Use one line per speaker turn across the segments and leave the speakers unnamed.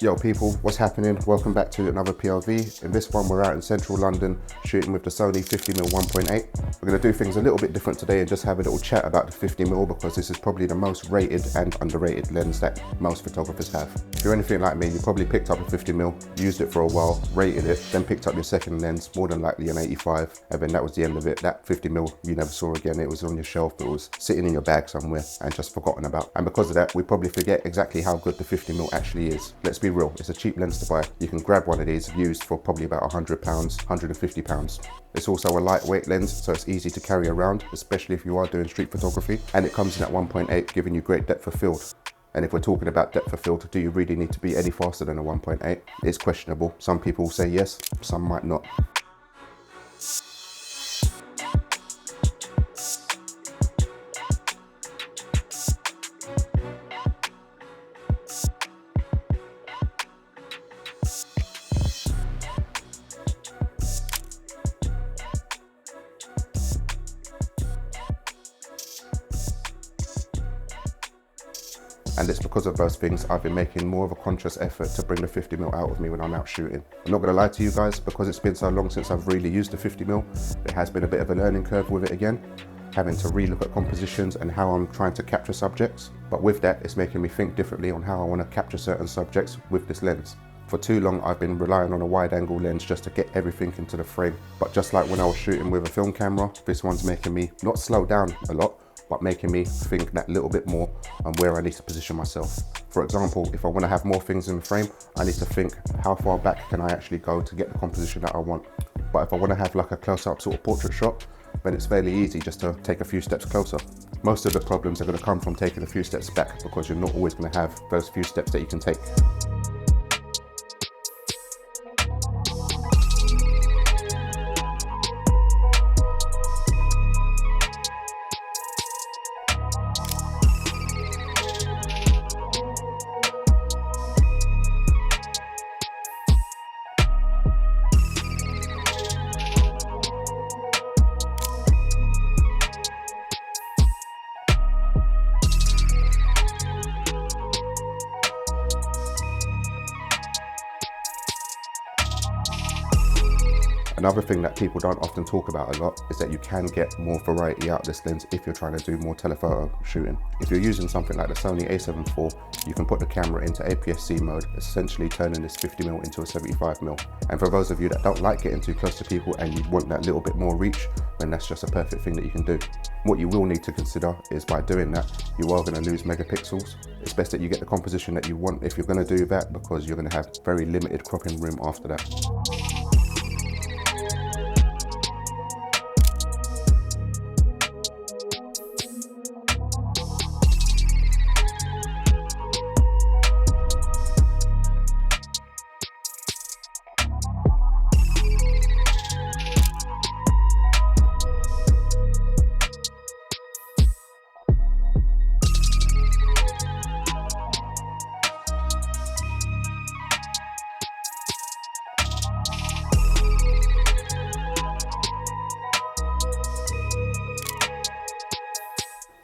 Yo people, what's happening? Welcome back to another POV. In this one we're out in central London shooting with the Sony 50mm 1.8. We're going to do things a little bit different today and just have a little chat about the 50mm because this is probably the most rated and underrated lens that most photographers have. If you're anything like me, you probably picked up a 50mm, used it for a while, rated it, then picked up your second lens, more than likely an 85, and then that was the end of it. That 50mm you never saw again. It was on your shelf, it was sitting in your bag somewhere and just forgotten about. And because of that, we probably forget exactly how good the 50mm actually is. Let's be real, it's a cheap lens to buy. You can grab one of these used for probably about £100, £150. It's also a lightweight lens, so it's easy to carry around, especially if you are doing street photography. And it comes in at 1.8, giving you great depth of field. And if we're talking about depth of field, do you really need to be any faster than a 1.8? It's questionable. Some people say yes, some might not. And it's because of those things I've been making more of a conscious effort to bring the 50mm out of me when I'm out shooting. I'm not gonna lie to you guys, because it's been so long since I've really used the 50mm, there has been a bit of a learning curve with it again, having to relook at compositions and how I'm trying to capture subjects. But with that, it's making me think differently on how I want to capture certain subjects with this lens. For too long, I've been relying on a wide angle lens just to get everything into the frame. But just like when I was shooting with a film camera, this one's making me not slow down a lot, but making me think that little bit more on where I need to position myself. For example, if I want to have more things in the frame, I need to think how far back can I actually go to get the composition that I want. But if I want to have like a close-up sort of portrait shot, then it's fairly easy just to take a few steps closer. Most of the problems are going to come from taking a few steps back because you're not always going to have those few steps that you can take. Another thing that people don't often talk about a lot is that you can get more variety out of this lens if you're trying to do more telephoto shooting. If you're using something like the Sony a7 IV, you can put the camera into APS-C mode, essentially turning this 50mm into a 75mm. And for those of you that don't like getting too close to people and you want that little bit more reach, then that's just a perfect thing that you can do. What you will need to consider is by doing that, you are going to lose megapixels. It's best that you get the composition that you want if you're going to do that, because you're going to have very limited cropping room after that.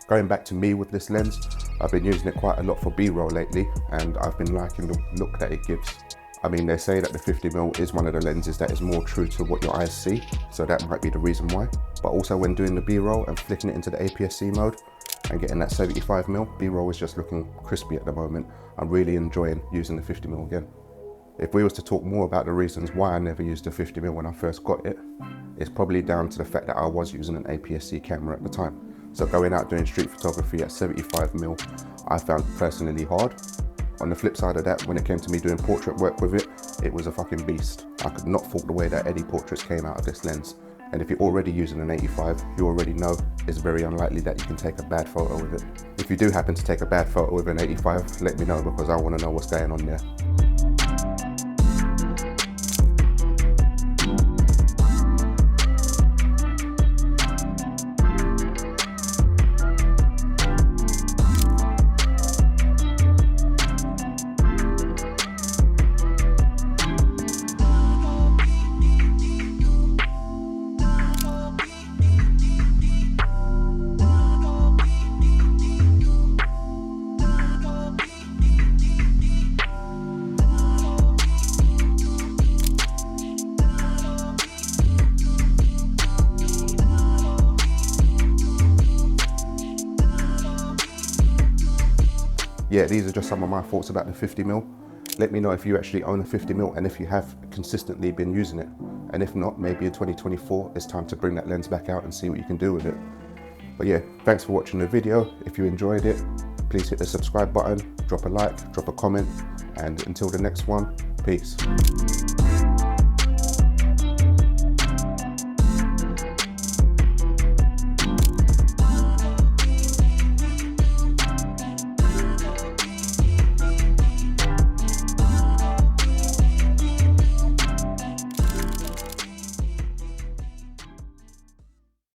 Going back to me with this lens, I've been using it quite a lot for B-roll lately, and I've been liking the look that it gives. I mean, they say that the 50mm is one of the lenses that is more true to what your eyes see, so that might be the reason why. But also when doing the B-roll and flicking it into the APS-C mode and getting that 75mm, B-roll is just looking crispy at the moment. I'm really enjoying using the 50mm again. If we was to talk more about the reasons why I never used the 50mm when I first got it, it's probably down to the fact that I was using an APS-C camera at the time. So going out doing street photography at 75mm, I found personally hard. On the flip side of that, when it came to me doing portrait work with it, it was a fucking beast. I could not fault the way that Eddie portraits came out of this lens. And if you're already using an 85, you already know it's very unlikely that you can take a bad photo with it. If you do happen to take a bad photo with an 85, let me know, because I want to know what's going on there. yeah, these are just some of my thoughts about the 50mm. Let me know if you actually own a 50mm and if you have consistently been using it. And if not, maybe in 2024, it's time to bring that lens back out and see what you can do with it. But yeah, thanks for watching the video. If you enjoyed it, please hit the subscribe button, drop a like, drop a comment, and until the next one, peace.